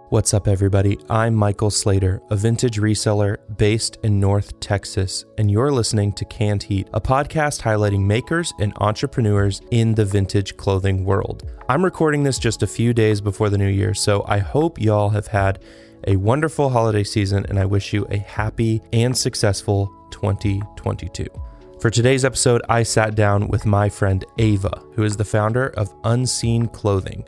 What's up, everybody? I'm Michael Slater, a vintage reseller based in North Texas, and you're listening to Canned Heat, a podcast highlighting makers and entrepreneurs in the vintage clothing world. I'm recording this just a few days before the new year, so I hope y'all have had a wonderful holiday season, and I wish you a happy and successful 2022. For today's episode, I sat down with my friend Ava, who is the founder of Unseen Clothing,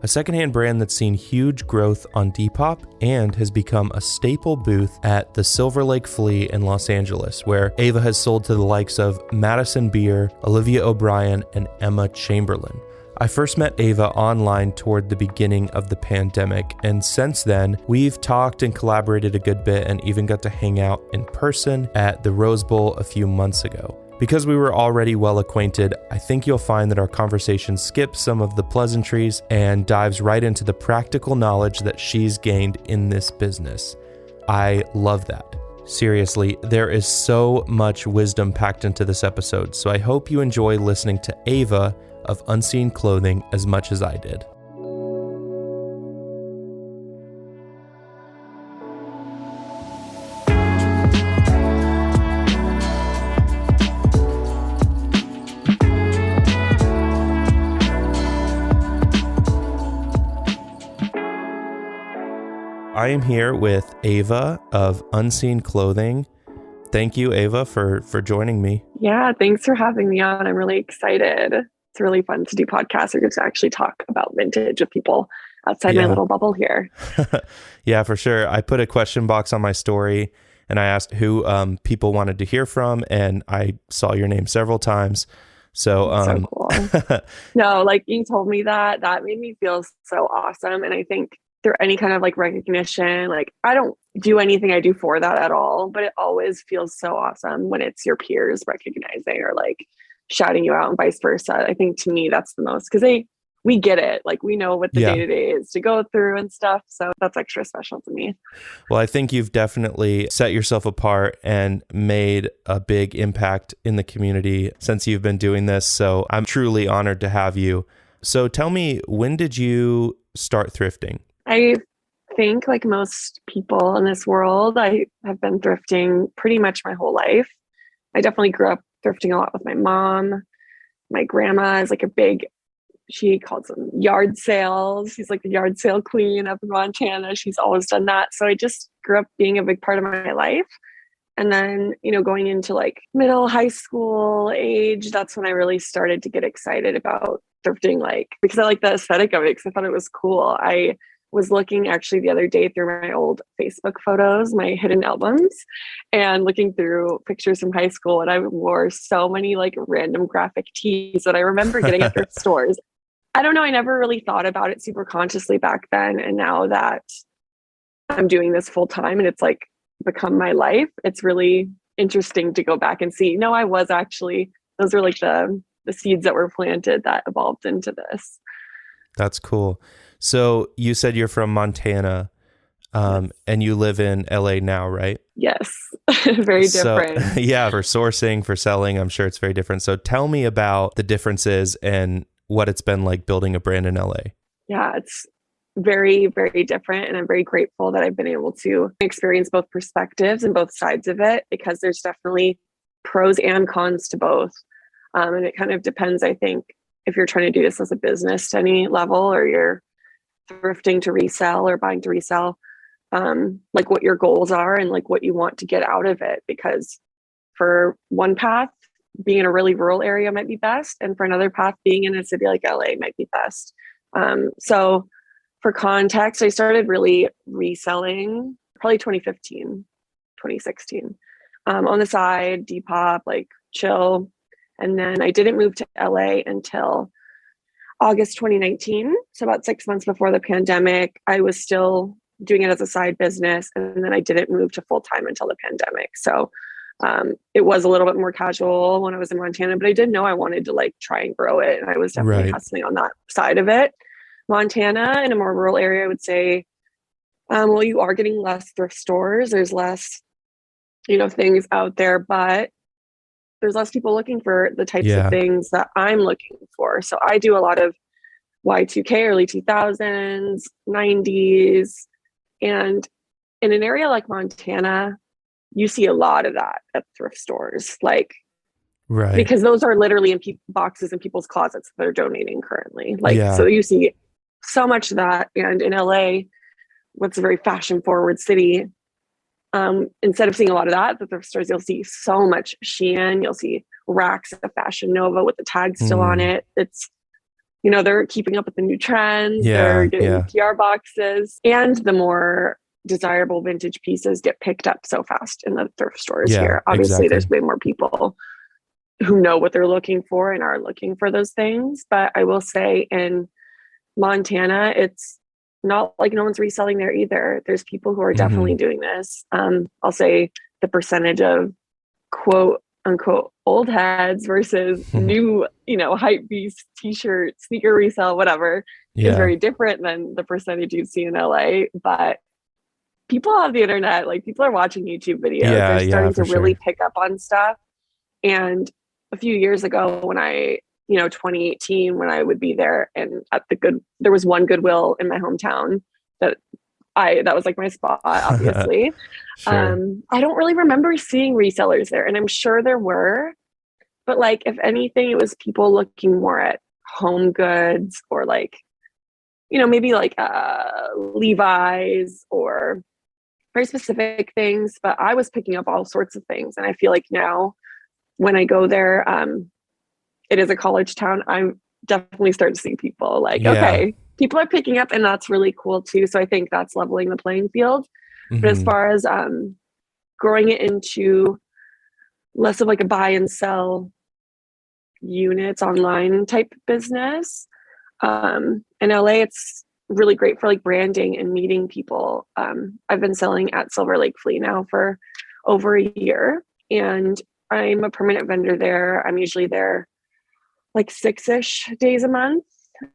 a secondhand brand that's seen huge growth on Depop and has become a staple booth at the Silver Lake Flea in Los Angeles, where Ava has sold to the likes of Madison Beer, Olivia O'Brien, and Emma Chamberlain. I first met Ava online toward the beginning of the pandemic, and since then, we've talked and collaborated a good bit and even got to hang out in person at the Rose Bowl a few months ago. Because we were already well acquainted, I think you'll find that our conversation skips some of the pleasantries and dives right into the practical knowledge that she's gained in this business. I love that. Seriously, there is so much wisdom packed into this episode, so I hope you enjoy listening to Ava of Unseen Clothing as much as I did. I am here with Ava of Unseen Clothing. Thank you, Ava, for joining me. Yeah, thanks for having me on. I'm really excited. It's really fun to do podcasts or to actually talk about vintage with people outside my little bubble here. Yeah, for sure. I put a question box on my story and I asked who people wanted to hear from, and I saw your name several times. So cool. No, like you told me that made me feel so awesome. And I think through any kind of like recognition, like I don't do anything I do for that at all, but it always feels so awesome when it's your peers recognizing or like shouting you out and vice versa. I think to me, that's the most, because we get it. Like we know what the day-to-day is to go through and stuff. So that's extra special to me. Well, I think you've definitely set yourself apart and made a big impact in the community since you've been doing this. So I'm truly honored to have you. So tell me, when did you start thrifting? I think like most people in this world, I have been thrifting pretty much my whole life. I definitely grew up thrifting a lot with my mom. My grandma is like she calls them yard sales. She's like the yard sale queen up in Montana. She's always done that. So I just grew up being a big part of my life. And then, going into like middle high school age, that's when I really started to get excited about thrifting, like because I like the aesthetic of it, because I thought it was cool. I was looking actually the other day through my old Facebook photos, my hidden albums, and looking through pictures from high school. And I wore so many like random graphic tees that I remember getting at thrift stores. I don't know. I never really thought about it super consciously back then. And now that I'm doing this full time and it's like become my life, it's really interesting to go back and see, I was actually, those are like the seeds that were planted that evolved into this. That's cool. So you said you're from Montana, yes. And you live in LA now, right? Yes. Very different. So, yeah, for sourcing, for selling, I'm sure it's very different. So tell me about the differences and what it's been like building a brand in LA. Yeah, it's very, very different. And I'm very grateful that I've been able to experience both perspectives and both sides of it, because there's definitely pros and cons to both. And it kind of depends, I think, if you're trying to do this as a business to any level, or you're thrifting to resell or buying to resell, like what your goals are and like what you want to get out of it. Because for one path, being in a really rural area might be best. And for another path, being in a city like LA might be best. So for context, I started really reselling probably 2015, 2016, on the side, Depop, like chill. And then I didn't move to LA until August 2019. So about 6 months before the pandemic. I was still doing it as a side business. And then I didn't move to full time until the pandemic. So it was a little bit more casual when I was in Montana, but I did know I wanted to like try and grow it. And I was definitely hustling on that side of it. Montana, in a more rural area, I would say, well, you are getting less thrift stores. There's less, things out there, but there's less people looking for the types of things that I'm looking for. So I do a lot of Y2K, early 2000s, 90s. And in an area like Montana, you see a lot of that at thrift stores, like, Right. because those are literally in boxes in people's closets that are donating currently. Like, Yeah. so you see so much of that. And in LA, what's a very fashion forward city, instead of seeing a lot of that at the thrift stores, you'll see so much Shein, you'll see racks of Fashion Nova with the tag still on it. It's, you know, they're keeping up with the new trends, they're getting PR boxes, and the more desirable vintage pieces get picked up so fast in the thrift stores here. Obviously, there's way more people who know what they're looking for and are looking for those things. But I will say in Montana, it's not like no one's reselling there either. There's people who are definitely doing this. I'll say the percentage of quote unquote old heads versus new, you know, hype beast t-shirt, sneaker resale, whatever, is very different than the percentage you see in LA. But people have the internet, like people are watching YouTube videos. They're starting to really pick up on stuff. And a few years ago when 2018, when I would be there, and there was one Goodwill in my hometown that was like my spot, obviously. I don't really remember seeing resellers there, and I'm sure there were, but like, if anything, it was people looking more at home goods or like, you know, maybe like Levi's or very specific things. But I was picking up all sorts of things. And I feel like now when I go there, it is a college town. I'm definitely starting to see people like, okay, people are picking up, and that's really cool too. So I think that's leveling the playing field. But as far as growing it into less of like a buy and sell units online type business, in LA, it's really great for like branding and meeting people. I've been selling at Silver Lake Flea now for over a year, and I'm a permanent vendor there. I'm usually there like 6-ish days a month.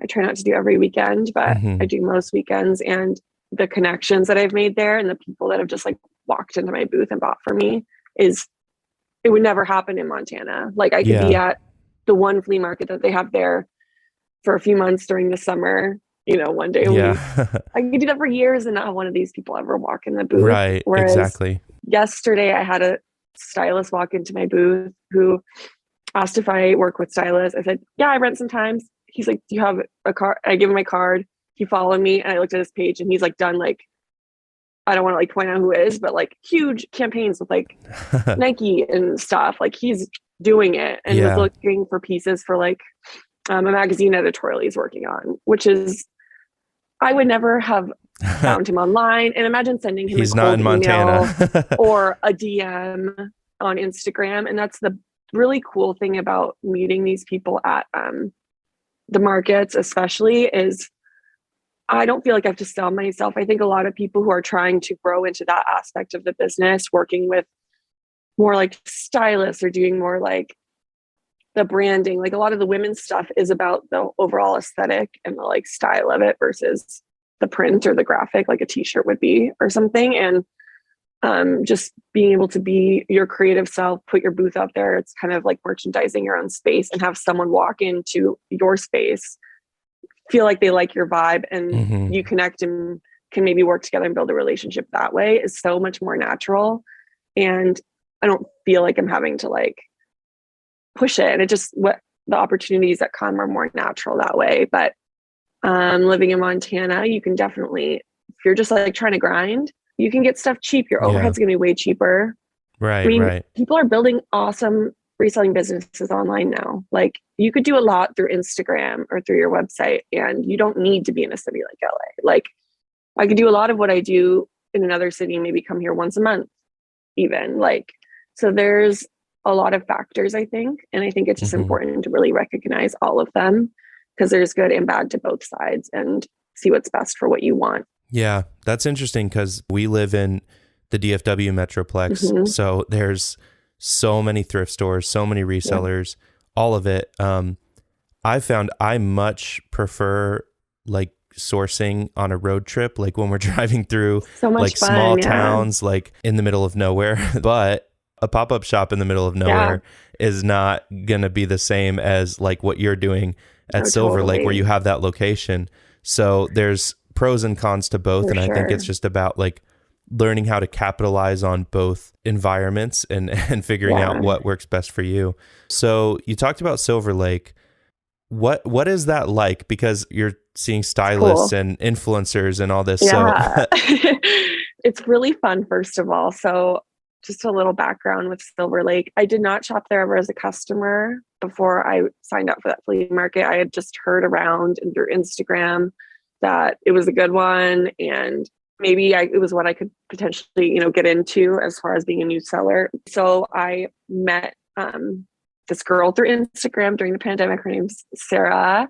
I try not to do every weekend, but I do most weekends. And the connections that I've made there and the people that have just like walked into my booth and bought for me it would never happen in Montana. Like I could be at the one flea market that they have there for a few months during the summer, you know, one day a week. I could do that for years and not have one of these people ever walk in the booth. Right. Whereas yesterday I had a stylist walk into my booth who asked if I work with stylists. I said, yeah, I rent sometimes. He's like, do you have a card? I give him my card. He followed me and I looked at his page and he's like done like, I don't want to like point out who it is, but like huge campaigns with like Nike and stuff. Like he's doing it and was looking for pieces for like a magazine editorial he's working on, which is, I would never have found him online. And imagine sending him a cold email or a DM on Instagram. And that's the really cool thing about meeting these people at the markets, especially, is I don't feel like I have to sell myself. I think a lot of people who are trying to grow into that aspect of the business, working with more like stylists or doing more like the branding, like a lot of the women's stuff is about the overall aesthetic and the like style of it versus the print or the graphic, like a t-shirt would be or something. And just being able to be your creative self, put your booth out there. It's kind of like merchandising your own space and have someone walk into your space, feel like they like your vibe, and you connect and can maybe work together and build a relationship that way is so much more natural. And I don't feel like I'm having to like push it. And it just, what the opportunities that come are more natural that way. But living in Montana, you can definitely, if you're just like trying to grind, you can get stuff cheap. Your overhead's going to be way cheaper. Right. I mean, people are building awesome reselling businesses online now. Like you could do a lot through Instagram or through your website, and you don't need to be in a city like LA. Like I could do a lot of what I do in another city, maybe come here once a month even. Like, so there's a lot of factors, I think. And I think it's just important to really recognize all of them, because there's good and bad to both sides, and see what's best for what you want. Yeah, that's interesting because we live in the DFW Metroplex. So there's so many thrift stores, so many resellers, all of it. I found I much prefer like sourcing on a road trip, like when we're driving through like fun, small towns, like in the middle of nowhere. But a pop-up shop in the middle of nowhere is not going to be the same as like what you're doing at Oh, Silver Lake where totally. you have that location. So there's pros and cons to both. For And I think sure. it's just about like learning how to capitalize on both environments and figuring out Yeah. what works best for you. So you talked about Silver Lake. What is that like? Because you're seeing stylists Cool. and influencers and all this. Yeah. It's really fun, first of all. So just a little background with Silver Lake. I did not shop there ever as a customer before I signed up for that flea market. I had just heard around and through Instagram that it was a good one, and maybe it was what I could potentially, get into as far as being a new seller. So I met this girl through Instagram during the pandemic. Her name's Sarah.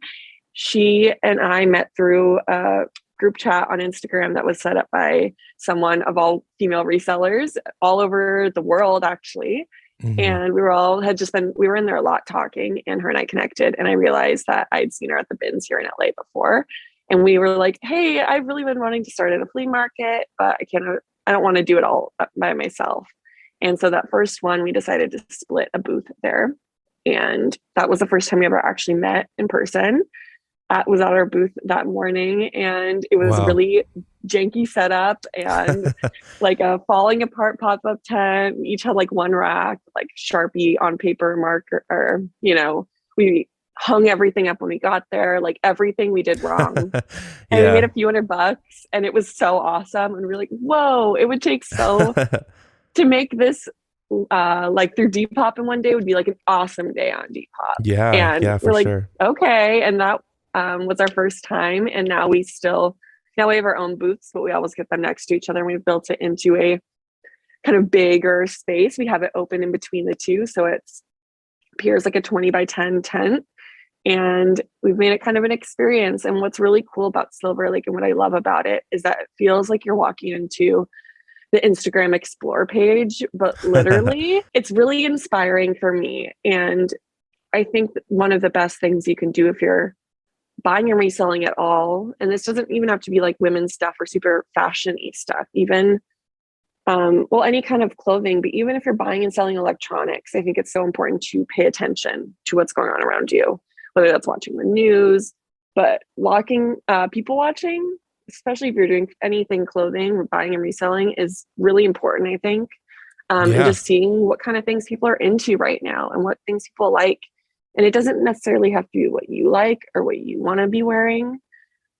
She and I met through a group chat on Instagram that was set up by someone of all female resellers all over the world, actually. Mhm. And we were in there a lot talking, and her and I connected. And I realized that I'd seen her at the bins here in LA before. And we were like, hey, I've really been wanting to start at a flea market, but I don't want to do it all by myself. And so that first one, we decided to split a booth there. And that was the first time we ever actually met in person. Was at our booth that morning, and it was Wow. really janky setup and like a falling apart pop-up tent. We each had like one rack, like Sharpie on paper marker, or we hung everything up when we got there, like everything we did wrong. And we made Yeah. a few $100, and it was so awesome. And we're like, whoa, it would take so to make this like through Depop in one day would be like an awesome day on Depop. Yeah. And Yeah, we're for like, sure. okay. And that was our first time. And now we have our own booths, but we always get them next to each other. And we've built it into a kind of bigger space. We have it open in between the two. So it appears like a 20 by 10 tent. And we've made it kind of an experience. And what's really cool about Silver Lake and what I love about it is that it feels like you're walking into the Instagram Explore page, but literally it's really inspiring for me. And I think one of the best things you can do if you're buying and reselling at all, and this doesn't even have to be like women's stuff or super fashion-y stuff, even any kind of clothing, but even if you're buying and selling electronics, I think it's so important to pay attention to what's going on around you, whether that's watching the news, but people watching, especially if you're doing anything clothing, buying and reselling, is really important, I think. And Yeah. just seeing what kind of things people are into right now and what things people like. And it doesn't necessarily have to be what you like or what you want to be wearing,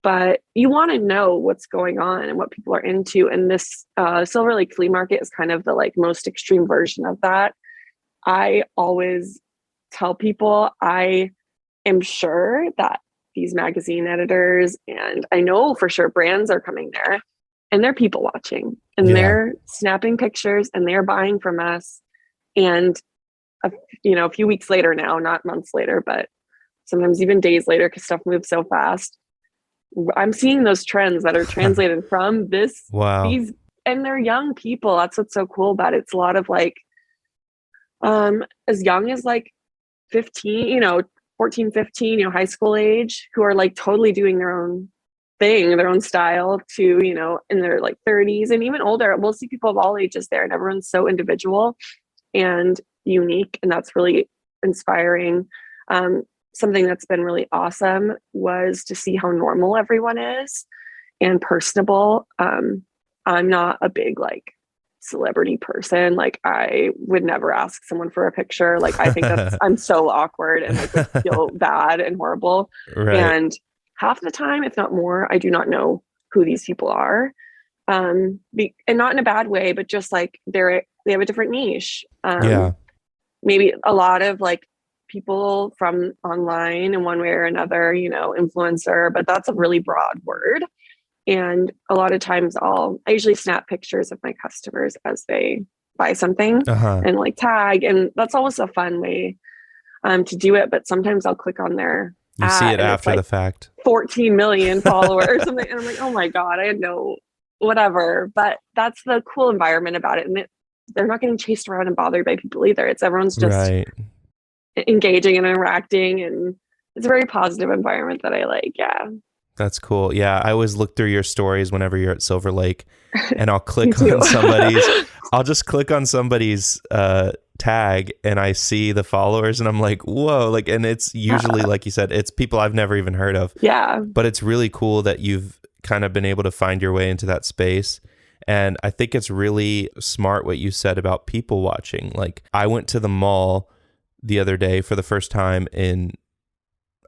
but you want to know what's going on and what people are into. And this Silver Lake Flea Market is kind of the like most extreme version of that. I always tell people I am sure that these magazine editors, and I know for sure brands are coming there, and they're people watching, and Yeah. they're snapping pictures, and they're buying from us. And a few weeks later now, not months later, but sometimes even days later, because stuff moves so fast, I'm seeing those trends that are translated from Wow. and they're young people. That's what's so cool about it. It's a lot of like, as young as like 15, 14, 15, high school age, who are like totally doing their own thing, their own style, to, in their like 30s and even older. We'll see people of all ages there, and everyone's so individual and unique. And that's really inspiring. Something that's been really awesome was to see how normal everyone is and personable. I'm not a big like celebrity person. Like I would never ask someone for a picture. Like I think I'm so awkward and like would feel bad and horrible. Right. And half the time, if not more, I do not know who these people are. And not in a bad way, but just like they have a different niche. Yeah. Maybe a lot of like people from online in one way or another, influencer, but that's a really broad word. And a lot of times I usually snap pictures of my customers as they buy something and like tag. And that's always a fun way to do it. But sometimes I'll click on their You see it after like the fact. 14 million followers or something. And I'm like, oh my God, I had no whatever. But that's the cool environment about it. And they're not getting chased around and bothered by people either. Everyone's just Right. engaging and interacting. And it's a very positive environment that I like. Yeah. That's cool. Yeah, I always look through your stories whenever you're at Silver Lake, and I'll Me click too. on somebody's. I'll just click on somebody's tag and I see the followers and I'm like, whoa, like, and it's usually, like you said, it's people I've never even heard of. Yeah. But it's really cool that you've kind of been able to find your way into that space. And I think it's really smart what you said about people watching. Like, I went to the mall the other day for the first time in,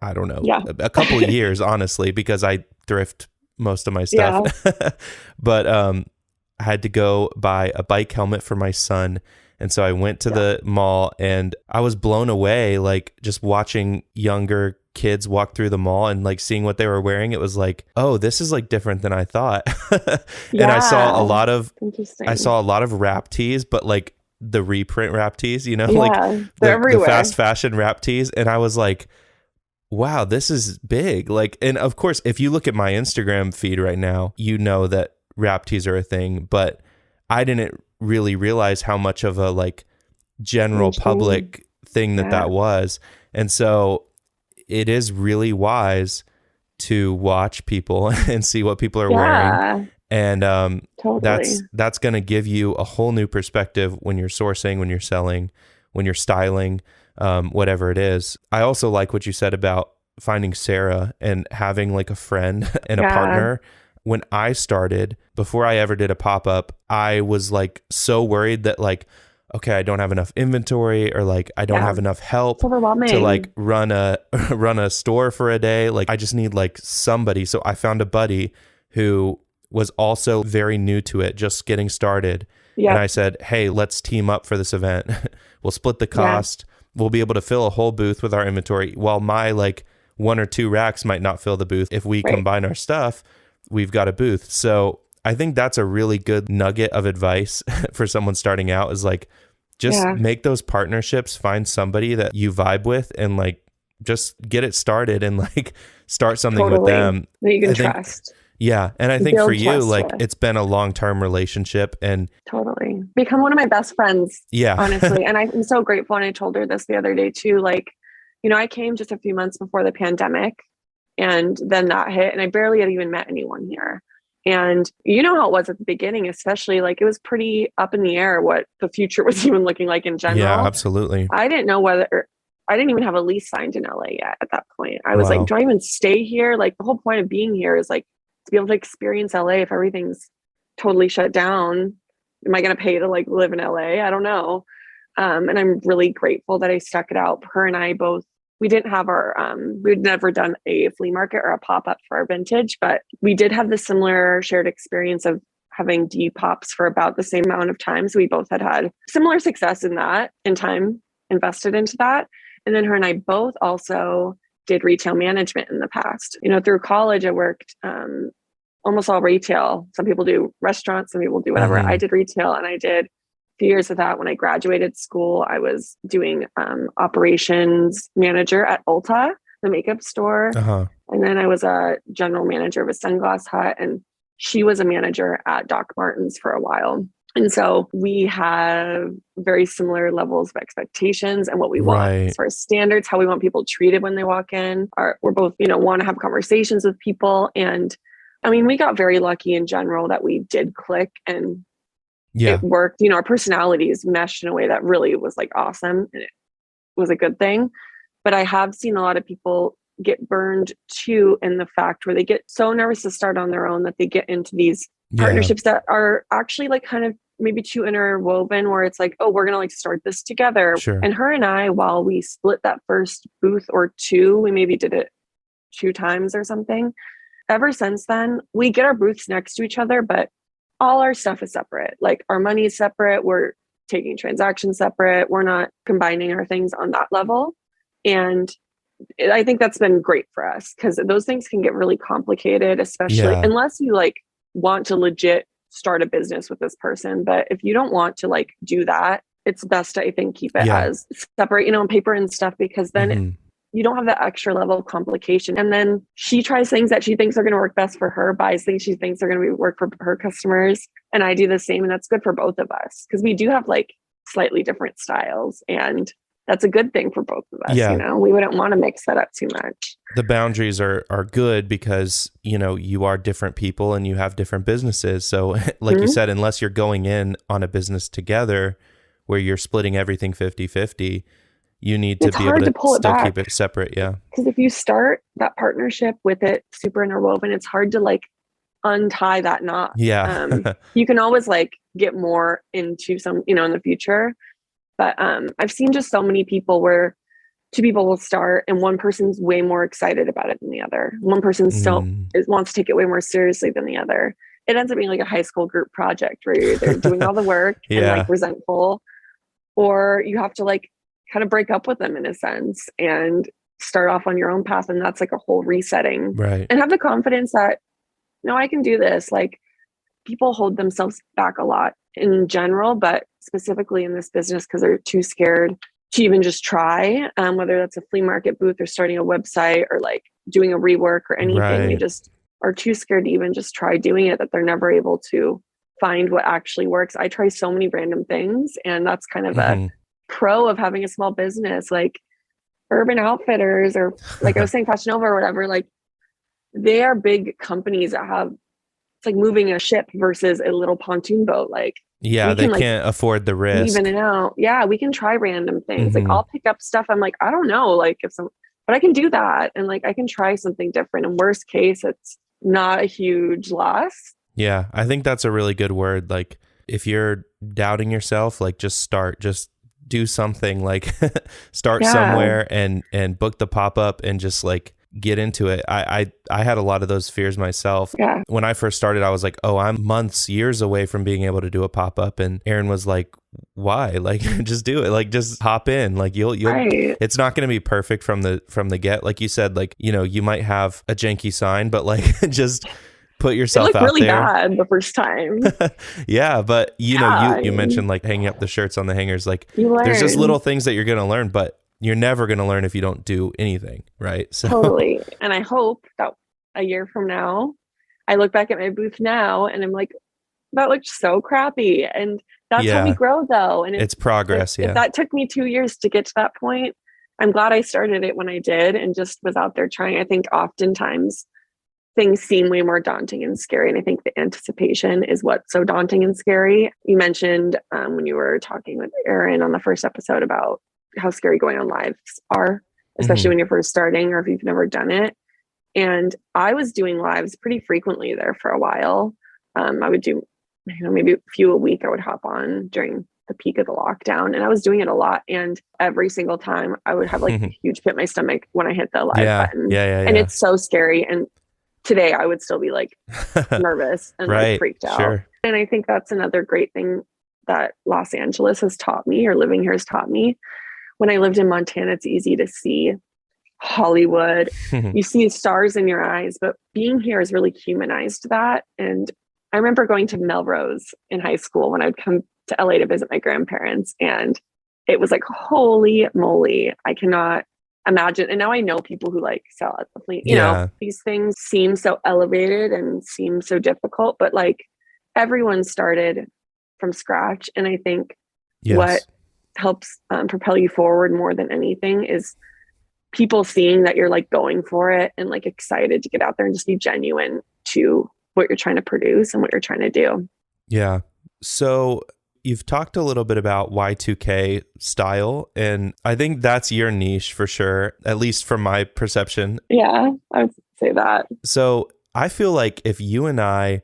I don't know, a couple of years, honestly, because I thrift most of my stuff. Yeah. But I had to go buy a bike helmet for my son. And so I went to the mall and I was blown away, like just watching younger kids walk through the mall and like seeing what they were wearing. It was like, oh, this is like different than I thought. And I saw a lot of wrap tees, but like the reprint wrap tees, you know, like the fast fashion wrap tees. And I was like, wow, this is big. Like, and of course, if you look at my Instagram feed right now, you know that wrap tees are a thing, but I didn't really realize how much of a like general public thing that was. And so it is really wise to watch people and see what people are wearing. And that's going to give you a whole new perspective when you're sourcing, when you're selling, when you're styling, whatever it is. I also like what you said about finding Sarah and having like a friend and a partner. When I started, before I ever did a pop-up, I was like so worried that like, okay, I don't have enough inventory, or like I don't have enough help to like run a store for a day. Like I just need like somebody. So I found a buddy who was also very new to it, just getting started. And I said, hey, let's team up for this event. We'll split the cost. We'll be able to fill a whole booth with our inventory, while my like 1 or 2 racks might not fill the booth. If we combine our stuff, we've got a booth. So I think that's a really good nugget of advice for someone starting out, is like, just make those partnerships, find somebody that you vibe with, and like, just get it started and like start something with them that you can trust. Yeah. And I think for you, like it's been a long-term relationship and become one of my best friends. Yeah. Honestly. And I'm so grateful. And I told her this the other day too, like, you know, I came just a few months before the pandemic, and then that hit, and I barely had even met anyone here. And you know how it was at the beginning, especially like it was pretty up in the air what the future was even looking like in general. Yeah, absolutely. I didn't know I didn't even have a lease signed in LA yet at that point. I was like, do I even stay here? Like the whole point of being here is like to be able to experience LA. If everything's totally shut down, am I going to pay to like live in LA? I don't know. And I'm really grateful that I stuck it out. Her and I both, we didn't have we'd never done a flea market or a pop-up for our vintage, but we did have the similar shared experience of having Depop's for about the same amount of time. So we both had similar success in that and time invested into that. And then her and I both also did retail management in the past. You know, through college, I worked almost all retail. Some people do restaurants, some people do whatever. I did retail, and I did few years of that. When I graduated school, I was doing operations manager at Ulta, the makeup store. And then I was a general manager of a sunglass hut, and she was a manager at Doc Martens for a while. And so we have very similar levels of expectations and what we want as far as standards, how we want people treated when they walk in. We're both, you know, want to have conversations with people. And I mean, we got very lucky in general that we did click and it worked. You know, our personalities meshed in a way that really was like awesome, and it was a good thing. But I have seen a lot of people get burned too, in the fact where they get so nervous to start on their own that they get into these partnerships that are actually like kind of maybe too interwoven, where it's like, oh, we're gonna like start this together. And her and I, while we split that first booth or two, we maybe did it 2 times or something. Ever since then, we get our booths next to each other, but all our stuff is separate. Like our money is separate. We're taking transactions separate. We're not combining our things on that level. And I think that's been great for us, because those things can get really complicated, especially unless you like want to legit start a business with this person. But if you don't want to like do that, it's best to, I think, keep it as separate, you know, on paper and stuff, because then you don't have that extra level of complication. And then she tries things that she thinks are going to work best for her, buys things she thinks are going to work for her customers. And I do the same. And that's good for both of us, because we do have like slightly different styles, and that's a good thing for both of us. You know, we wouldn't want to mix that up too much. The boundaries are good because, you know, you are different people and you have different businesses. So like you said, unless you're going in on a business together, where you're splitting everything 50-50. You need to It's be able hard to to pull it still back keep it separate. Yeah. because if you start that partnership with it super interwoven, it's hard to like untie that knot. Yeah. You can always like get more into some, in the future. But I've seen just so many people where two people will start and one person's way more excited about it than the other. One person still wants to take it way more seriously than the other. It ends up being like a high school group project where you're either doing all the work and like resentful, or you have to like kind of break up with them in a sense and start off on your own path. And that's like a whole resetting. Right. And have the confidence that, no, I can do this. Like people hold themselves back a lot in general, but specifically in this business because they're too scared to even just try, whether that's a flea market booth or starting a website or like doing a rework or anything. Right. They just are too scared to even just try doing it, that they're never able to find what actually works. I try so many random things, and that's kind of a pro of having a small business like Urban Outfitters or like I was saying Fashion Nova or whatever. Like they are big companies that have, it's like moving a ship versus a little pontoon boat. Like yeah, they can't afford the risk. Weave in and out. Yeah, we can try random things. Like I'll pick up stuff. I'm like, I don't know, like but I can do that, and like I can try something different. In worst case, it's not a huge loss. Yeah, I think that's a really good word. Like if you're doubting yourself, like just do something, like start somewhere and book the pop-up and just like get into it. I had a lot of those fears myself. Yeah. When I first started, I was like, oh, I'm years away from being able to do a pop-up. And Erin was like, why? Like, just do it. Like, just hop in. Like you'll right. It's not going to be perfect from the get. Like you said, like, you might have a janky sign, but like just put yourself out really there. Bad the first time. Yeah, but you mentioned like hanging up the shirts on the hangers. Like there's just little things that you're going to learn, but you're never going to learn if you don't do anything, right? So totally. And I hope that a year from now, I look back at my booth now and I'm like, that looked so crappy. And that's how we grow though. And it's progress. If that took me 2 years to get to that point, I'm glad I started it when I did and just was out there trying. I think oftentimes things seem way more daunting and scary. And I think the anticipation is what's so daunting and scary. You mentioned when you were talking with Erin on the first episode about how scary going on lives are, especially when you're first starting or if you've never done it. And I was doing lives pretty frequently there for a while. I would do, maybe a few a week I would hop on during the peak of the lockdown, and I was doing it a lot. And every single time I would have like a huge pit in my stomach when I hit the live button. And it's so scary. And today I would still be like nervous and like freaked out. Sure. And I think that's another great thing that Los Angeles has taught me, or living here has taught me. When I lived in Montana, it's easy to see Hollywood. You see stars in your eyes, but being here has really humanized that. And I remember going to Melrose in high school when I'd come to LA to visit my grandparents. And it was like, holy moly, I cannot imagine. And now I know people who like sell at the flea, you know, these things seem so elevated and seem so difficult, but like everyone started from scratch. And I think what helps propel you forward more than anything is people seeing that you're like going for it and like excited to get out there and just be genuine to what you're trying to produce and what you're trying to do. Yeah. So you've talked a little bit about Y2K style, and I think that's your niche for sure, at least from my perception. Yeah, I would say that. So I feel like if you and I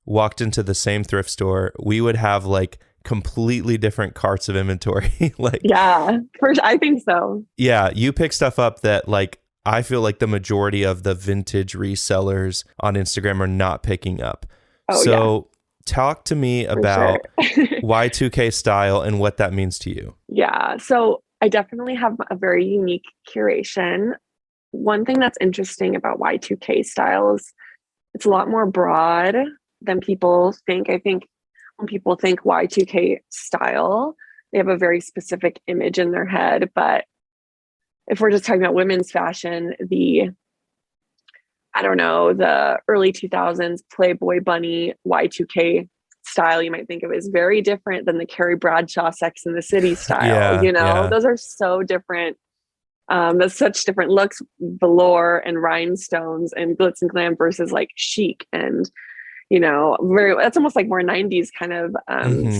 walked into the same thrift store, we would have like completely different carts of inventory. Like, yeah, I think so. Yeah, you pick stuff up that like I feel like the majority of the vintage resellers on Instagram are not picking up. Talk to me about Y2K style and what that means to you. Yeah, so I definitely have a very unique curation. One thing that's interesting about Y2K styles, it's a lot more broad than people think. I think when people think Y2K style, they have a very specific image in their head. But if we're just talking about women's fashion, the early 2000s Playboy bunny Y2K style you might think of is very different than the Carrie Bradshaw Sex and the City style. Those are so different. There's such different looks, velour and rhinestones and glitz and glam versus like chic and that's almost like more 90s kind of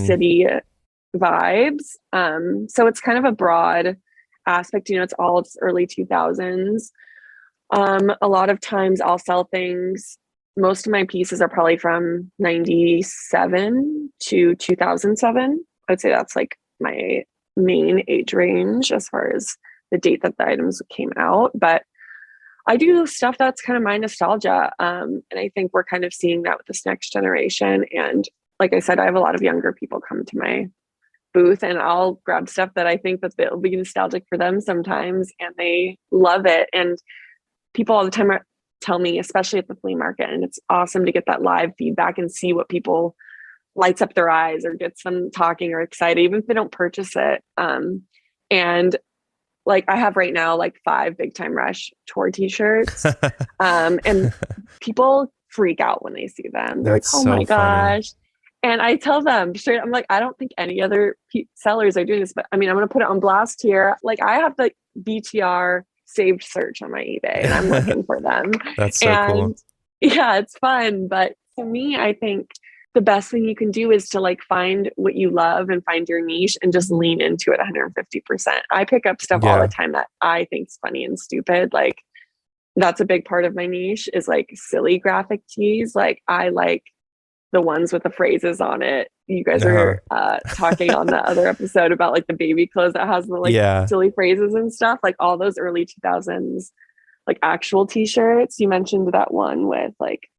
city vibes. So it's kind of a broad aspect, it's all just early 2000s. A lot of times I'll sell things. Most of my pieces are probably from 97 to 2007. I'd say that's like my main age range as far as the date that the items came out. But I do stuff that's kind of my nostalgia. And I think we're kind of seeing that with this next generation. And like I said, I have a lot of younger people come to my booth, and I'll grab stuff that I think that it'll be nostalgic for them sometimes, and they love it. And people all the time tell me, especially at the flea market, and it's awesome to get that live feedback and see what people lights up their eyes or gets them talking or excited, even if they don't purchase it. And like I have right now, like 5 Big Time Rush tour t-shirts. And people freak out when they see them. They're That's like, oh so my funny. gosh. And I tell them straight, I'm like, I don't think any other sellers are doing this, but I mean, I'm going to put it on blast here. Like I have the BTR saved search on my eBay and I'm looking for them. That's so cool. Yeah, it's fun. But to me, I think the best thing you can do is to like find what you love and find your niche and just lean into it 150%. I pick up stuff all the time that I think is funny and stupid. Like that's a big part of my niche is like silly graphic tees. Like I like the ones with the phrases on it. You guys are talking on the other episode about like the baby clothes that has the like silly phrases and stuff, like all those early 2000s, like actual t-shirts. You mentioned that one with like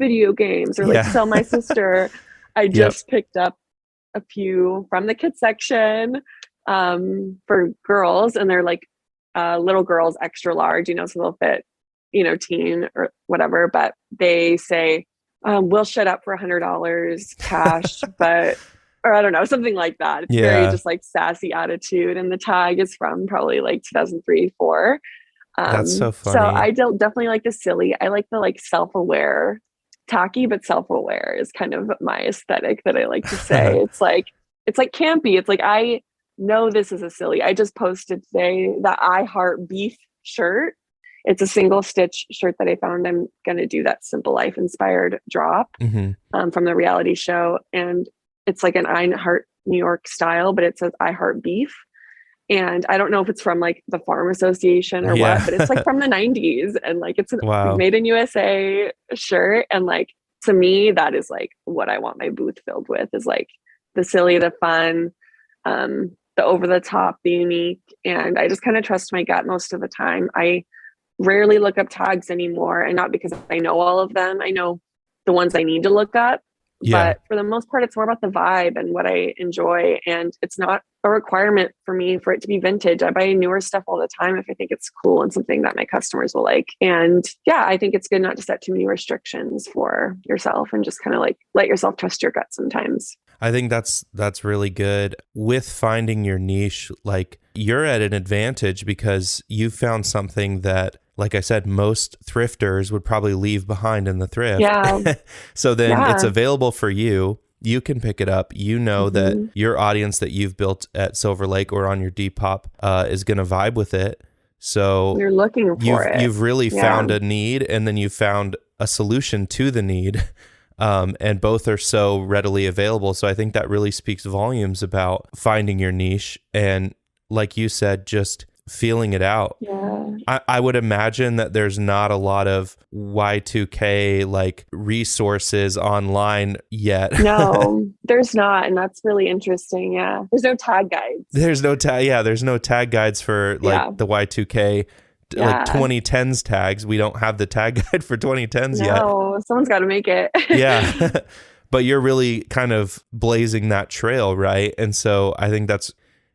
video games or like sell my sister. I just picked up a few from the kids section for girls, and they're like little girls extra large, so they'll fit, teen or whatever, but they say, we'll shut up for $100 cash, but, or I don't know, something like that. It's very just like sassy attitude. And the tag is from probably like 2003, 4. That's so funny. So I definitely like the silly. I like the like self-aware, tacky, but self-aware is kind of my aesthetic that I like to say. It's like campy. It's like, I know this is a silly. I just posted today that I Heart Beef shirt. It's a single stitch shirt that I found. I'm going to do that Simple Life inspired drop from the reality show. And it's like an I Heart New York style, but it says I Heart Beef. And I don't know if it's from like the Farm Association or what, but it's like from the 90s. And like, it's a made in USA shirt. And like, to me, that is like what I want my booth filled with, is like the silly, the fun, the over the top, the unique. And I just kind of trust my gut most of the time. I rarely look up tags anymore, and not because I know all of them. I know the ones I need to look up, but for the most part, it's more about the vibe and what I enjoy. And it's not a requirement for me for it to be vintage. I buy newer stuff all the time if I think it's cool and something that my customers will like. And I think it's good not to set too many restrictions for yourself and just kind of like let yourself trust your gut sometimes. I think that's really good. With finding your niche, like you're at an advantage because you found something that, like I said, most thrifters would probably leave behind in the thrift. Yeah. So then it's available for you. You can pick it up. You know that your audience that you've built at Silver Lake or on your Depop is going to vibe with it. So you're looking for it. You've really found a need, and then you found a solution to the need. And both are so readily available. So I think that really speaks volumes about finding your niche. And like you said, just feeling it out. I would imagine that there's not a lot of Y2K like resources online yet. No, there's not. And that's really interesting. Yeah. There's no tag guides. There's no tag guides for like the Y2K. Like 2010s tags. We don't have the tag guide for 2010s yet. No, someone's got to make it. But you're really kind of blazing that trail, right? And so I think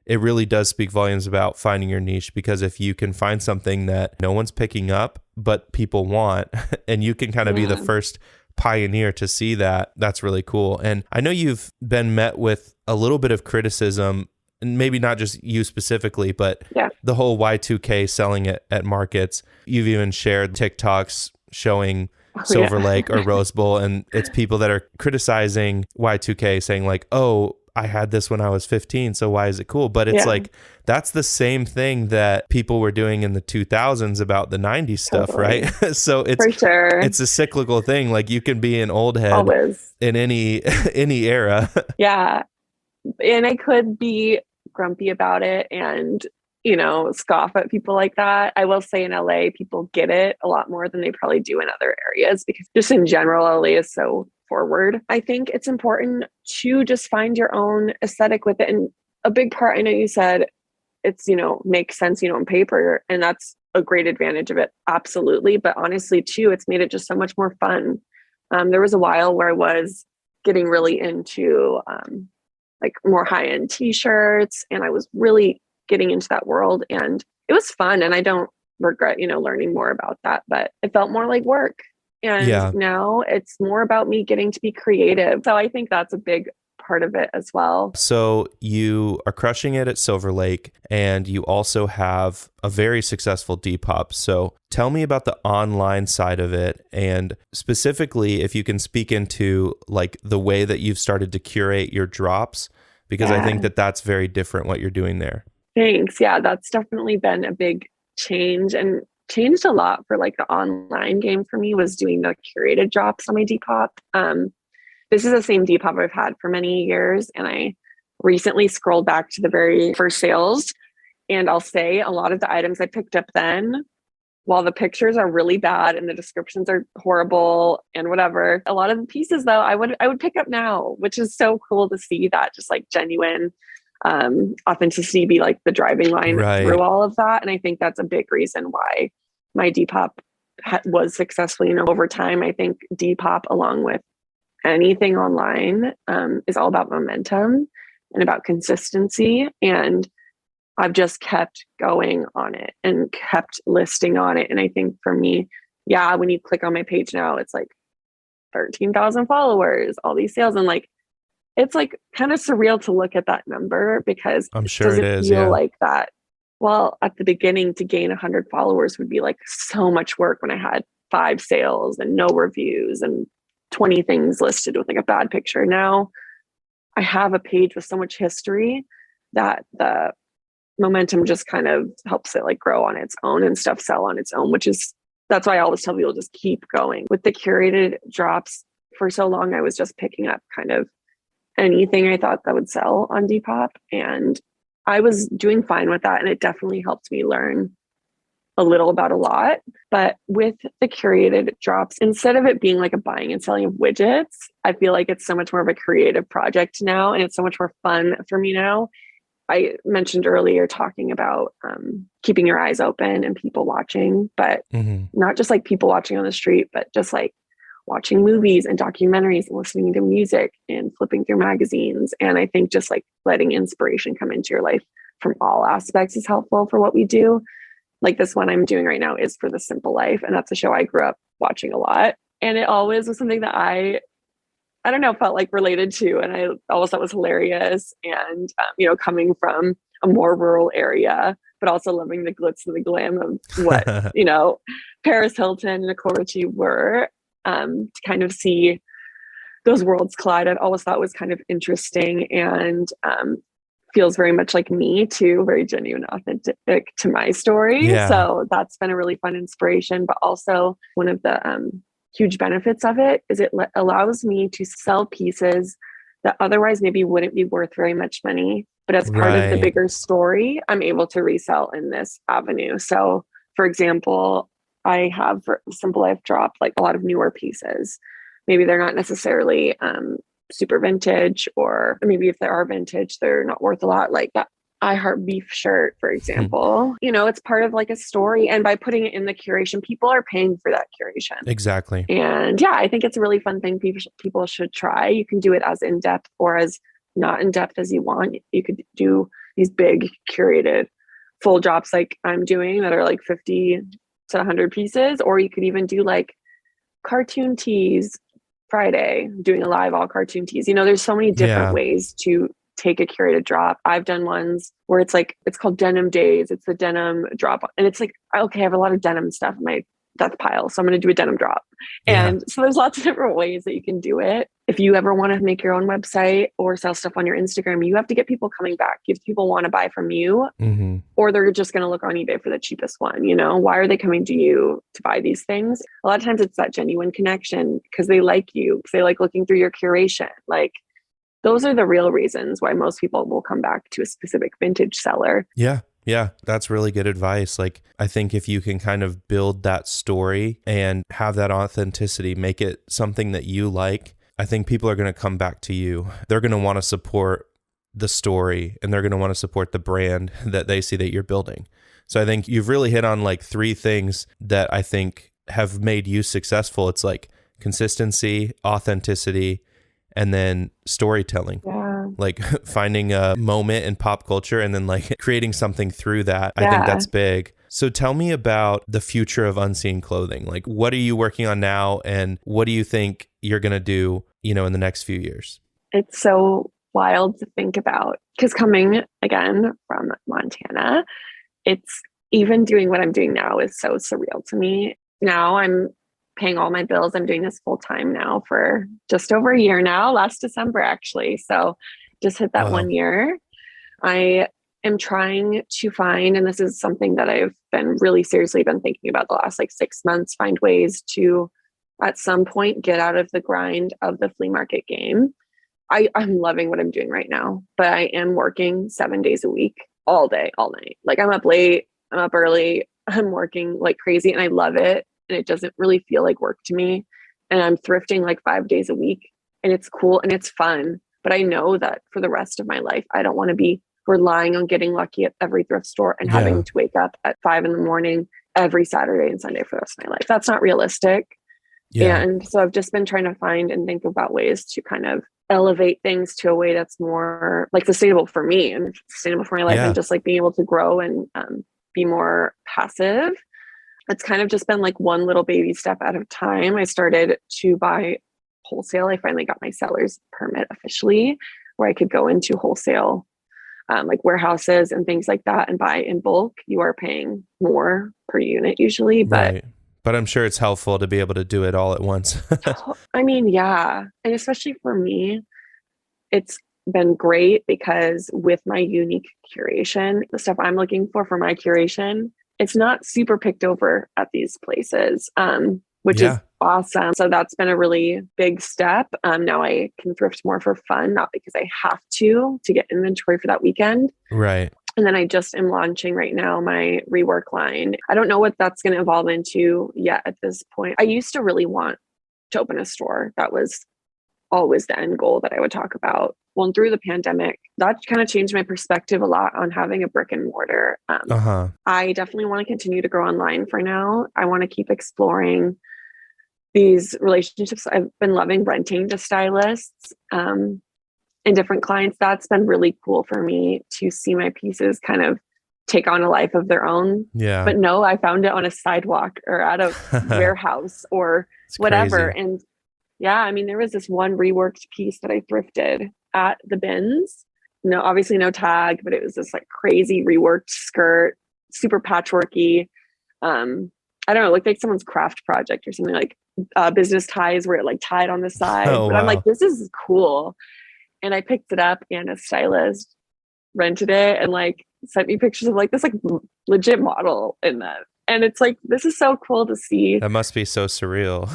it really does speak volumes about finding your niche, because if you can find something that no one's picking up, but people want, and you can kind of be the first pioneer to see that, that's really cool. And I know you've been met with a little bit of criticism, and maybe not just you specifically, but the whole Y2K selling it at markets. You've even shared TikToks showing Silver Lake or Rose Bowl, and it's people that are criticizing Y2K, saying like, oh, I had this when I was 15, so why is it cool? But it's like, that's the same thing that people were doing in the 2000s about the 90s stuff, right? So it's a cyclical thing. Like you can be an old head in any era. And I could be grumpy about it and, you know, scoff at people like that. I will say in LA, people get it a lot more than they probably do in other areas because just in general, LA is so forward. I think it's important to just find your own aesthetic with it. And a big part, I know you said it's, you know, makes sense, you know, on paper, and that's a great advantage of it. Absolutely. But honestly, too, it's made it just so much more fun. There was a while where I was getting really into like more high-end t-shirts, and I was really getting into that world, and it was fun. And I don't regret, you know, learning more about that, but it felt more like work. And now it's more about me getting to be creative. So I think that's a big part of it as well. So you are crushing it at Silver Lake, and you also have a very successful Depop. So tell me about the online side of it, and specifically if you can speak into like the way that you've started to curate your drops, because I think that that's very different what you're doing there. Thanks. Yeah, that's definitely been a big change, and changed a lot for like the online game for me was doing the curated drops on my Depop. This is the same Depop I've had for many years. And I recently scrolled back to the very first sales. And I'll say a lot of the items I picked up then, while the pictures are really bad and the descriptions are horrible and whatever, a lot of the pieces though, I would pick up now, which is so cool to see that just like genuine authenticity be like the driving line through all of that. And I think that's a big reason why my Depop was successful, you know, over time. I think Depop, along with anything online, is all about momentum and about consistency. And I've just kept going on it and kept listing on it. And I think for me, yeah, when you click on my page now, it's like 13,000 followers, all these sales. And like, it's like kind of surreal to look at that number because I'm sure it is feel like that. Well, at the beginning to gain 100 followers would be like so much work when I had 5 sales and no reviews and 20 things listed with like a bad picture. Now I have a page with so much history that the momentum just kind of helps it like grow on its own and stuff sell on its own, that's why I always tell people just keep going. With the curated drops, for so long, I was just picking up kind of anything I thought that would sell on Depop. And I was doing fine with that. And it definitely helped me learn a little about a lot. But with the curated drops, instead of it being like a buying and selling of widgets, I feel like it's so much more of a creative project now. And it's so much more fun for me now. I mentioned earlier talking about keeping your eyes open and people watching, but not just like people watching on the street, but just like watching movies and documentaries and listening to music and flipping through magazines. And I think just like letting inspiration come into your life from all aspects is helpful for what we do. Like this one I'm doing right now is For the Simple Life. And that's a show I grew up watching a lot. And it always was something that I don't know, felt like related to. And I always thought was hilarious. And, you know, coming from a more rural area, but also loving the glitz and the glam of what, you know, Paris Hilton and Nicole Richie were, to kind of see those worlds collide. I always thought was kind of interesting and feels very much like me too, very genuine, authentic to my story. Yeah. So that's been a really fun inspiration, but also one of the huge benefits of it is it allows me to sell pieces that otherwise maybe wouldn't be worth very much money. But as part of the bigger story, I'm able to resell in this avenue. So for example, I have for Simple Life dropped like a lot of newer pieces. Maybe they're not necessarily super vintage, or maybe if they are vintage, they're not worth a lot. Like that I Heart Beef shirt, for example, you know, it's part of like a story. And by putting it in the curation, people are paying for that curation. Exactly. And yeah, I think it's a really fun thing people should try. You can do it as in-depth or as not in-depth as you want. You could do these big curated full drops like I'm doing that are like 50 to 100 pieces, or you could even do like cartoon tees Friday, doing a live all cartoon tees. You know, there's so many different ways to take a curated drop. I've done ones where it's called denim days. It's the denim drop. And it's like, okay, I have a lot of denim stuff in my death pile, so I'm going to do a denim drop. And so there's lots of different ways that you can do it. If you ever want to make your own website or sell stuff on your Instagram, you have to get people coming back. If people want to buy from you, or they're just going to look on eBay for the cheapest one, you know, why are they coming to you to buy these things? A lot of times it's that genuine connection because they like you, because they like looking through your curation. Like, those are the real reasons why most people will come back to a specific vintage seller. Yeah. Yeah, that's really good advice. Like, I think if you can kind of build that story and have that authenticity, make it something that you like, I think people are going to come back to you. They're going to want to support the story, and they're going to want to support the brand that they see that you're building. So I think you've really hit on like three things that I think have made you successful. It's like consistency, authenticity, and then storytelling. Yeah. Like finding a moment in pop culture and then like creating something through that. I think that's big. So tell me about the future of Unseen Clothing. Like, what are you working on now, and what do you think you're going to do, in the next few years? It's so wild to think about, because coming again from Montana, it's even doing what I'm doing now is so surreal to me. Now I'm paying all my bills. I'm doing this full time now for just over a year now, last December, actually. So just hit that Wow. 1 year. I am trying to find, and this is something that I've been really seriously been thinking about the last like 6 months, find ways to at some point get out of the grind of the flea market game. I'm loving what I'm doing right now, but I am working 7 days a week, all day, all night. Like I'm up late, I'm up early, I'm working like crazy, and I love it. And it doesn't really feel like work to me. And I'm thrifting like 5 days a week, and it's cool and it's fun. But I know that for the rest of my life, I don't want to be relying on getting lucky at every thrift store and having to wake up at 5 a.m. every Saturday and Sunday for the rest of my life. That's not realistic. Yeah. And so I've just been trying to find and think about ways to kind of elevate things to a way that's more like sustainable for me and sustainable for my life, and just like being able to grow and be more passive. It's kind of just been like one little baby step at a time. I started to buy wholesale. I finally got my seller's permit officially, where I could go into wholesale, like warehouses and things like that, and buy in bulk. You are paying more per unit usually, but right. But I'm sure it's helpful to be able to do it all at once. I mean, yeah. And especially for me, it's been great because with my unique curation, the stuff I'm looking for my curation, it's not super picked over at these places, which is awesome. So that's been a really big step. Now I can thrift more for fun, not because I have to get inventory for that weekend. Right. And then I just am launching right now my rework line. I don't know what that's going to evolve into yet at this point. I used to really want to open a store. That was always the end goal that I would talk about. Well, and through the pandemic, that kind of changed my perspective a lot on having a brick and mortar. I definitely want to continue to grow online for now. I want to keep exploring these relationships. I've been loving renting to stylists and different clients. That's been really cool for me to see my pieces kind of take on a life of their own. Yeah. But no, I found it on a sidewalk or at a warehouse or whatever. Crazy. And yeah, I mean, there was this one reworked piece that I thrifted at the bins. No, obviously no tag, but it was this like crazy reworked skirt, super patchworky. I don't know, it looked like someone's craft project or something, like business ties where it like tied on the side. Oh, but wow. I'm like, this is cool. And I picked it up, and a stylist rented it and like sent me pictures of like this like legit model in that. And it's like, this is so cool to see. That must be so surreal.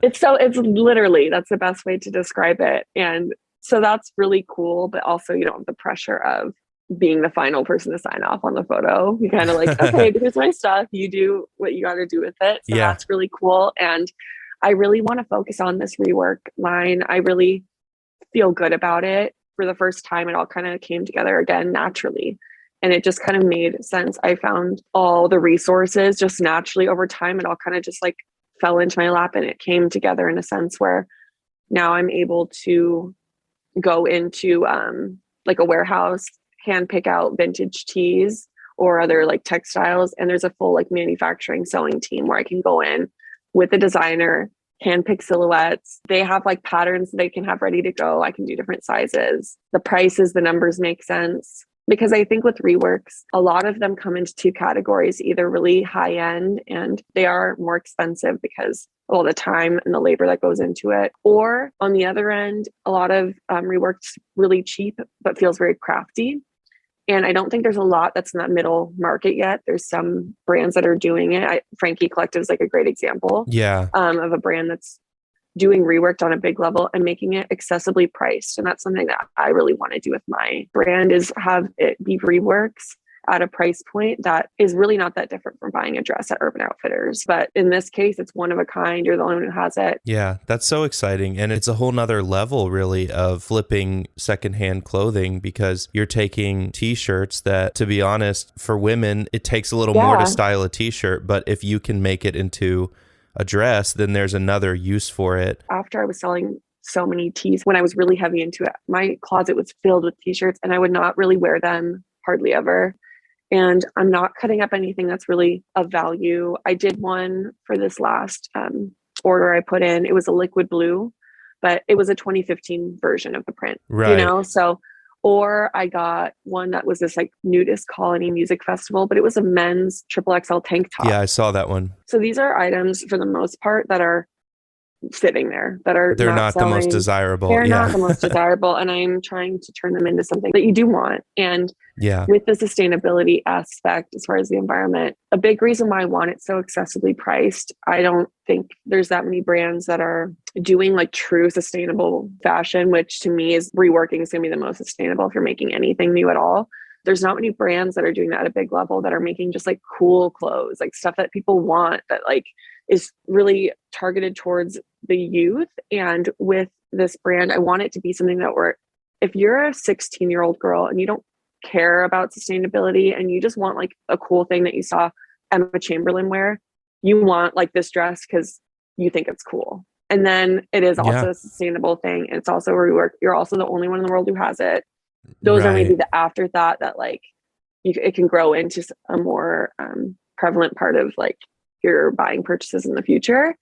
It's literally, that's the best way to describe it. And so that's really cool, but also you don't have the pressure of being the final person to sign off on the photo. You kind of like, okay, here's my stuff. You do what you got to do with it. So that's really cool. And I really want to focus on this rework line. I really feel good about it. For the first time, it all kind of came together again naturally. And it just kind of made sense. I found all the resources just naturally over time. It all kind of just like fell into my lap, and it came together in a sense where now I'm able to go into like a warehouse, hand pick out vintage tees or other like textiles. And there's a full like manufacturing sewing team where I can go in with the designer, hand pick silhouettes. They have like patterns they can have ready to go. I can do different sizes. The prices, the numbers make sense. Because I think with reworks, a lot of them come into two categories, either really high end and they are more expensive because of all the time and the labor that goes into it. Or on the other end, a lot of reworks really cheap, but feels very crafty. And I don't think there's a lot that's in that middle market yet. There's some brands that are doing it. Frankie Collective is like a great example Yeah. of a brand that's doing reworked on a big level and making it accessibly priced. And that's something that I really want to do with my brand, is have it be reworks at a price point that is really not that different from buying a dress at Urban Outfitters. But in this case, it's one of a kind. You're the only one who has it. Yeah, that's so exciting. And it's a whole nother level, really, of flipping secondhand clothing, because you're taking t-shirts that, to be honest, for women, it takes a little more to style a t-shirt. But if you can make it into a dress, then there's another use for it. After I was selling so many tees, when I was really heavy into it, my closet was filled with t-shirts and I would not really wear them hardly ever. And I'm not cutting up anything that's really of value. I did one for this last order I put in. It was a liquid blue, but it was a 2015 version of the print, right? You know, so, or I got one that was this like nudist colony music festival, but it was a men's XXL tank top. Yeah, I saw that one. So these are items for the most part that are sitting there, that are they're not selling. the most desirable. They're not the most desirable. And I'm trying to turn them into something that you do want. And with the sustainability aspect, as far as the environment, a big reason why I want it so accessibly priced, I don't think there's that many brands that are doing like true sustainable fashion, which to me is reworking is going to be the most sustainable if you're making anything new at all. There's not many brands that are doing that at a big level, that are making just like cool clothes, like stuff that people want, that like is really targeted towards the youth. And with this brand, I want it to be something that if you're a 16-year-old girl and you don't care about sustainability and you just want like a cool thing that you saw Emma Chamberlain wear, you want like this dress because you think it's cool. And then it is also a sustainable thing. It's also a rework. You're also the only one in the world who has it. Those are maybe the afterthought that like it can grow into a more prevalent part of like your buying purchases in the future.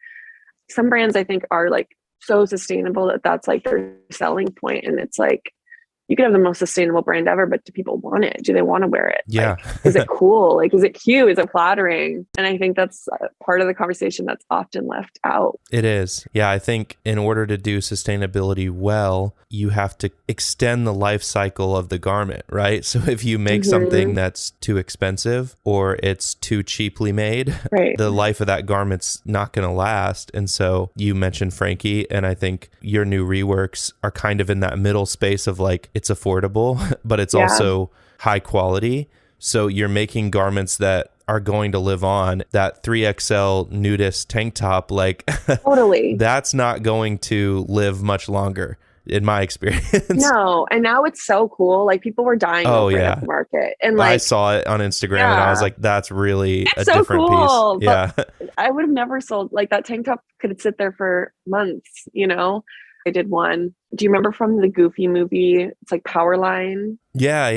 Some brands I think are like so sustainable that that's like their selling point. And it's like, you could have the most sustainable brand ever, but do people want it? Do they want to wear it? Yeah. Like, is it cool? Like, is it cute? Is it flattering? And I think that's part of the conversation that's often left out. It is. Yeah. I think in order to do sustainability well, you have to extend the life cycle of the garment, right? So if you make something that's too expensive or it's too cheaply made, the life of that garment's not going to last. And so you mentioned Frankie, and I think your new reworks are kind of in that middle space of like, it's affordable, but it's also high quality. So you're making garments that are going to live on. That 3XL nudist tank top, like totally, that's not going to live much longer in my experience. No. And now it's so cool. Like people were dying over it at the market. And like, I saw it on Instagram and I was like, that's really it's a so different cool. piece. Yeah. I would have never sold like that tank top could sit there for months, you know? I did one. Do you remember from the Goofy movie? It's like Powerline. Yeah.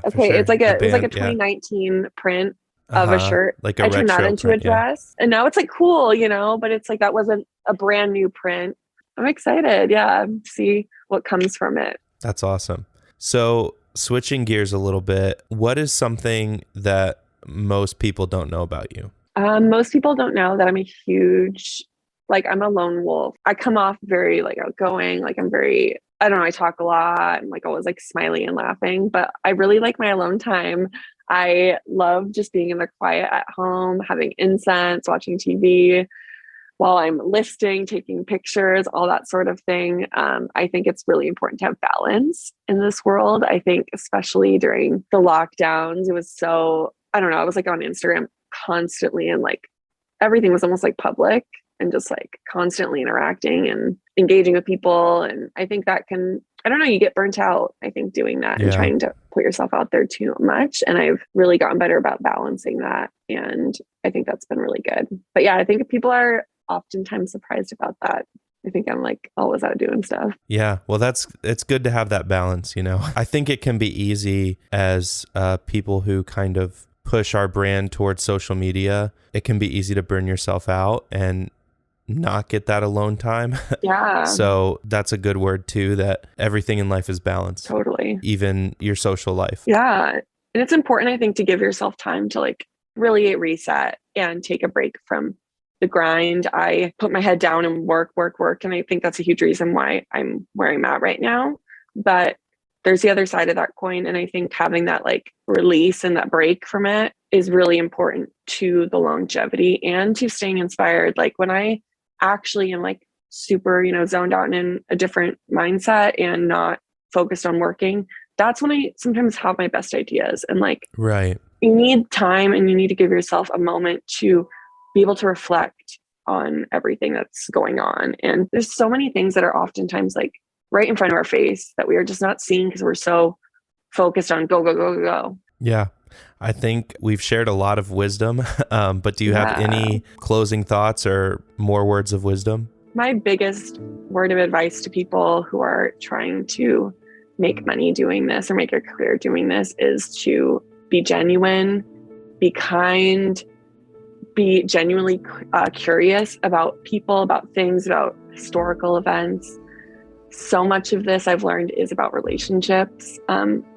Okay, sure. It's like a 2019 print of a shirt. Like a I turned that into print, a dress, and now it's like cool, you know. But it's like that wasn't a brand new print. I'm excited, to see what comes from it. That's awesome. So switching gears a little bit, what is something that most people don't know about you? Most people don't know that I'm a huge. Like I'm a lone wolf. I come off very like outgoing. Like I'm very, I don't know, I talk a lot. I'm like always like smiling and laughing, but I really like my alone time. I love just being in the quiet at home, having incense, watching TV while I'm listing, taking pictures, all that sort of thing. I think it's really important to have balance in this world. I think especially during the lockdowns, it was so, I don't know, I was like on Instagram constantly and like everything was almost like public. And just like constantly interacting and engaging with people. And I think that can, I don't know, you get burnt out, I think, doing that and trying to put yourself out there too much. And I've really gotten better about balancing that. And I think that's been really good. But yeah, I think people are oftentimes surprised about that. I think I'm like always out doing stuff. Yeah. Well, it's good to have that balance, you know. I think it can be easy as people who kind of push our brand towards social media. It can be easy to burn yourself out and not get that alone time. Yeah. So that's a good word too, that everything in life is balanced. Totally. Even your social life. Yeah. And it's important, I think, to give yourself time to like really reset and take a break from the grind. I put my head down and work. And I think that's a huge reason why I'm where I'm at right now. But there's the other side of that coin. And I think having that like release and that break from it is really important to the longevity and to staying inspired. Like when I actually am like super, zoned out and in a different mindset and not focused on working, that's when I sometimes have my best ideas. And like, Right. you need time and you need to give yourself a moment to be able to reflect on everything that's going on. And there's so many things that are oftentimes like right in front of our face that we are just not seeing because we're so focused on go, go, go, go, go. Yeah. I think we've shared a lot of wisdom, but do you have any closing thoughts or more words of wisdom? My biggest word of advice to people who are trying to make money doing this or make a career doing this is to be genuine, be kind, be genuinely curious about people, about things, about historical events. So much of this I've learned is about relationships,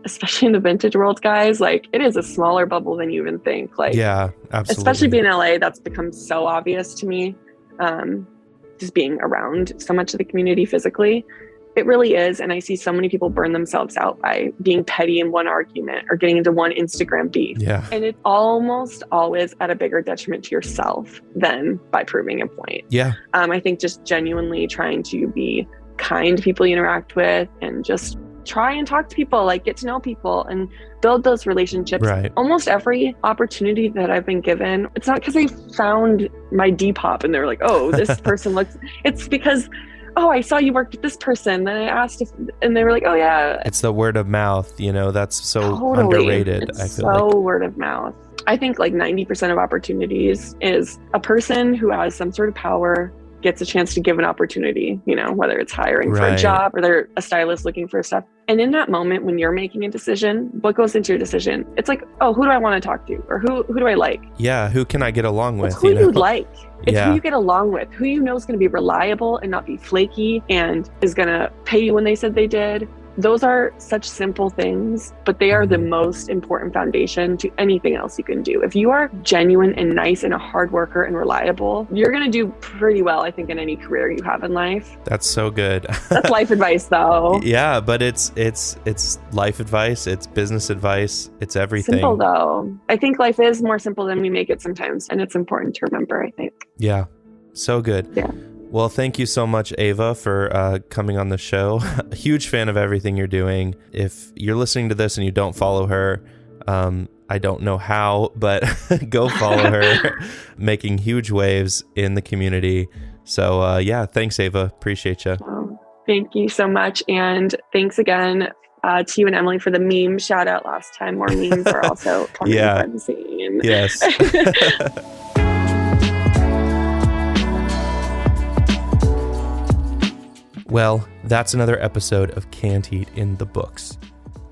especially in the vintage world, guys. Like, it is a smaller bubble than you even think. Like, yeah, absolutely. Especially being in LA, that's become so obvious to me. Just being around so much of the community physically, it really is. And I see so many people burn themselves out by being petty in one argument or getting into one Instagram beef. Yeah. And it's almost always at a bigger detriment to yourself than by proving a point. Yeah. I think just genuinely trying to be kind to people you interact with and just try and talk to people, like get to know people and build those relationships. Right. Almost every opportunity that I've been given, it's not because I found my Depop and they're like, oh, this person looks, it's because, oh, I saw you worked with this person. Then I asked if, and they were like, oh yeah. It's the word of mouth, that's so totally underrated. It's I feel so like word of mouth. I think like 90% of opportunities is a person who has some sort of power gets a chance to give an opportunity, whether it's hiring for a job or they're a stylist looking for stuff. And in that moment, when you're making a decision, what goes into your decision? It's like, oh, who do I want to talk to? Or who do I like? Yeah. Who can I get along with? It's who you like. It's who you get along with, who you know is going to be reliable and not be flaky and is going to pay you when they said they did. Those are such simple things, but they are the most important foundation to anything else you can do. If you are genuine and nice and a hard worker and reliable, you're going to do pretty well, I think, in any career you have in life. That's so good. That's life advice, though. Yeah, but it's life advice. It's business advice. It's everything. Simple, though. I think life is more simple than we make it sometimes, and it's important to remember, I think. Yeah, so good. Yeah. Well, thank you so much, Ava, for coming on the show. A huge fan of everything you're doing. If you're listening to this and you don't follow her, I don't know how, but go follow her, making huge waves in the community. So yeah, thanks, Ava. Appreciate you. Oh, thank you so much. And thanks again to you and Emily for the meme shout out last time. More memes are also coming from the scene. Yes. Well, that's another episode of Canned Heat in the books.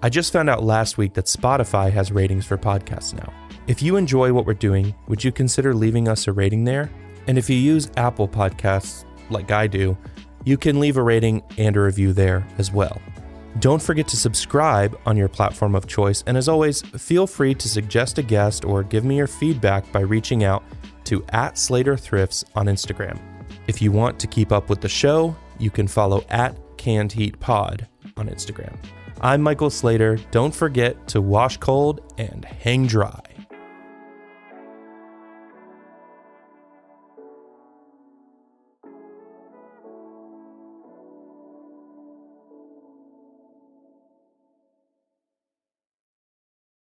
I just found out last week that Spotify has ratings for podcasts now. If you enjoy what we're doing, would you consider leaving us a rating there? And if you use Apple Podcasts, like I do, you can leave a rating and a review there as well. Don't forget to subscribe on your platform of choice, and as always, feel free to suggest a guest or give me your feedback by reaching out to @SlaterThrifts on Instagram. If you want to keep up with the show, you can follow @CannedHeatPod on Instagram. I'm Michael Slater. Don't forget to wash cold and hang dry.